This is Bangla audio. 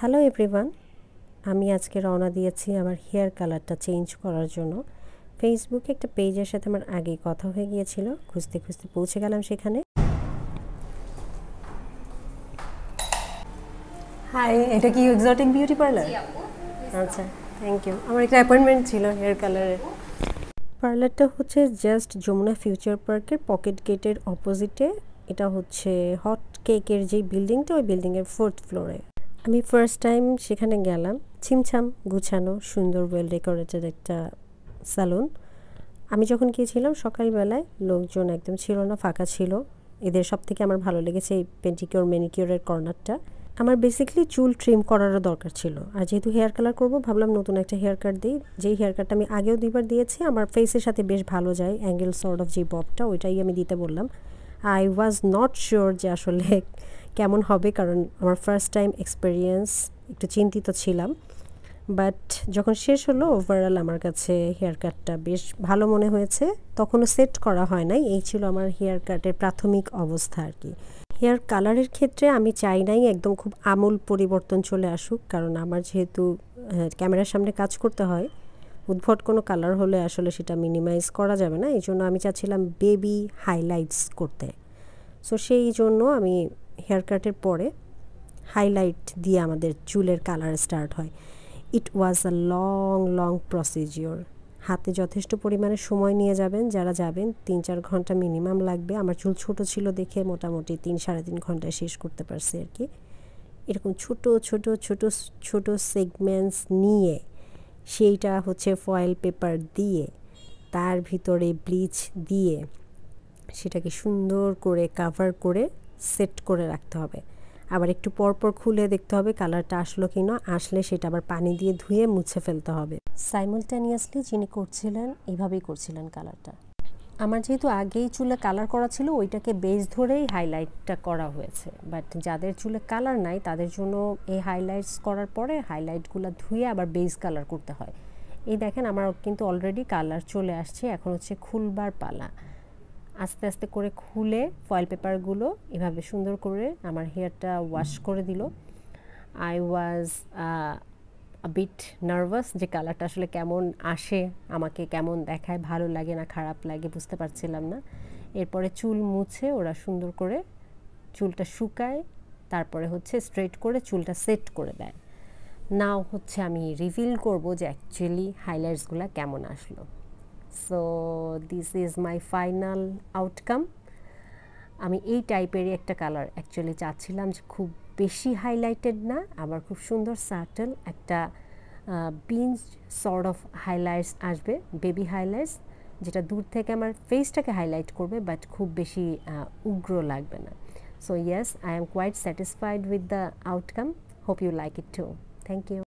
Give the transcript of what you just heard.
হ্যালো এভরিওয়ান, আমি আজকে রওনা দিয়েছি আমার হেয়ার কালারটা চেঞ্জ করার জন্য। ফেসবুকে একটা পেজের সাথে আমার আগেই কথা হয়ে গিয়েছিল, খুঁজতে খুঁজতে পৌঁছে গেলাম সেখানে। হাই, এটা কি এক্সোটিক বিউটি পার্লার? আচ্ছা, থ্যাংক ইউ। আমার একটা অ্যাপয়েন্টমেন্ট ছিল হেয়ার কালারের। পার্লারটা হচ্ছে জাস্ট যমুনা ফিউচার পার্কের পকেট গেটের অপোজিটে। এটা হচ্ছে হট কেকের যেই বিল্ডিংটা, ওই বিল্ডিংয়ের 4th ফ্লোরে। আমি ফার্স্ট টাইম সেখানে গেলাম। ছিমছাম গুছানো, সুন্দর ওয়েল ডেকোরেটেড একটা স্যালন। আমি যখন গিয়েছিলাম সকালবেলায় লোকজন একদম ছিল না, ফাঁকা ছিল। এদের সব থেকে আমার ভালো লেগেছে এই পেন্টিকিওর ম্যানিকিওরের কর্নারটা। আমার বেসিক্যালি চুল ট্রিম করারও দরকার ছিল, আর যেহেতু হেয়ার কালার করব ভাবলাম নতুন একটা হেয়ার কাট দিই। যেই হেয়ার কাটটা আমি আগেও 2বার দিয়েছি, আমার ফেসের সাথে বেশ ভালো যায়, অ্যাঙ্গেল সর্ট অফ যে ববটা, ওইটাই আমি দিতে বললাম। আই ওয়াজ নট শিওর যে আসলে কেমন হবে, কারণ আমার ফার্স্ট টাইম এক্সপেরিয়েন্স, একটু চিন্তিত ছিলাম। বাট যখন শেষ হলো ওভারঅল আমার কাছে হেয়ার কাটটা বেশ ভালো মনে হয়েছে। তখনও সেট করা হয় নাই, এই ছিল আমার হেয়ার কাটের প্রাথমিক অবস্থা আর কি। হেয়ার কালারের ক্ষেত্রে আমি চাই নাই একদম খুব আমূল পরিবর্তন চলে আসুক, কারণ আমার যেহেতু ক্যামেরার সামনে কাজ করতে হয়, উদ্ভট কোনো কালার হলে আসলে সেটা মিনিমাইজ করা যাবে না। এই জন্য আমি চাচ্ছিলাম বেবি হাইলাইটস করতে। সো সেই জন্য আমি হেয়ার কাটের পরে হাইলাইট দিয়ে আমাদের চুলের কালার স্টার্ট হয়। ইট ওয়াজ আ লং প্রসিজিওর। হাতে যথেষ্ট পরিমাণে সময় নিয়ে যাবেন, যারা যাবেন 3-4 ঘন্টা মিনিমাম লাগবে। আমার চুল ছোট ছিল দেখে মোটামুটি 3-3.5 ঘন্টায় শেষ করতে পারছি আর কি। এরকম ছোট সেগমেন্টস নিয়ে সেইটা হচ্ছে ফয়েল পেপার দিয়ে, তার ভিতরে ব্লিচ দিয়ে সেটাকে সুন্দর করে কাভার করে সেট করে রাখতে হবে। আবার একটু পরপর খুলে দেখতে হবে কালারটা আসলো কি না, আসলে সেটা আবার পানি দিয়ে ধুয়ে মুছে ফেলতে হবে। সাইমultaneously যিনি করছিলেন এইভাবেই করছিলেন কালারটা। আমার যেহেতু আগেই চুলে কালার করা ছিল, ওইটাকে বেস ধরেই হাইলাইটটা করা হয়েছে। বাট যাদের চুলে কালার নাই তাদের জন্য এই হাইলাইটস করার পরে হাইলাইটগুলো ধুয়ে আবার বেস কালার করতে হয়। এই দেখেন আমার কিন্তু অলরেডি কালার চলে আসছে, এখন হচ্ছে খুলবার পালা। আস্তে আস্তে করে খুলে ফয়েল পেপারগুলো এভাবে সুন্দর করে আমার হেয়ারটা ওয়াশ করে দিল। আই ওয়াজ বিট নার্ভাস যে কালারটা আসলে কেমন আসে, আমাকে কেমন দেখায়, ভালো লাগে না খারাপ লাগে বুঝতে পারছিলাম না। এরপরে চুল মুছে ওরা সুন্দর করে চুলটা শুকায়, তারপরে হচ্ছে স্ট্রেট করে চুলটা সেট করে দেয়। নাও হচ্ছে আমি রিভিল করব যে অ্যাকচুয়ালি হাইলাইটসগুলো কেমন আসলো। So this is my final outcome. আমি এই টাইপেরই একটা কালার অ্যাকচুয়ালি চাচ্ছিলাম, যে খুব বেশি হাইলাইটেড না, আবার খুব সুন্দর সাটল একটা বিঞ্জ সর্ট অফ হাইলাইটস আসবে, বেবি হাইলাইটস, যেটা দূর থেকে আমার ফেসটাকে হাইলাইট করবে বাট খুব বেশি উগ্র লাগবে না। So yes, I am quite satisfied with the outcome. Hope you like it too. Thank you.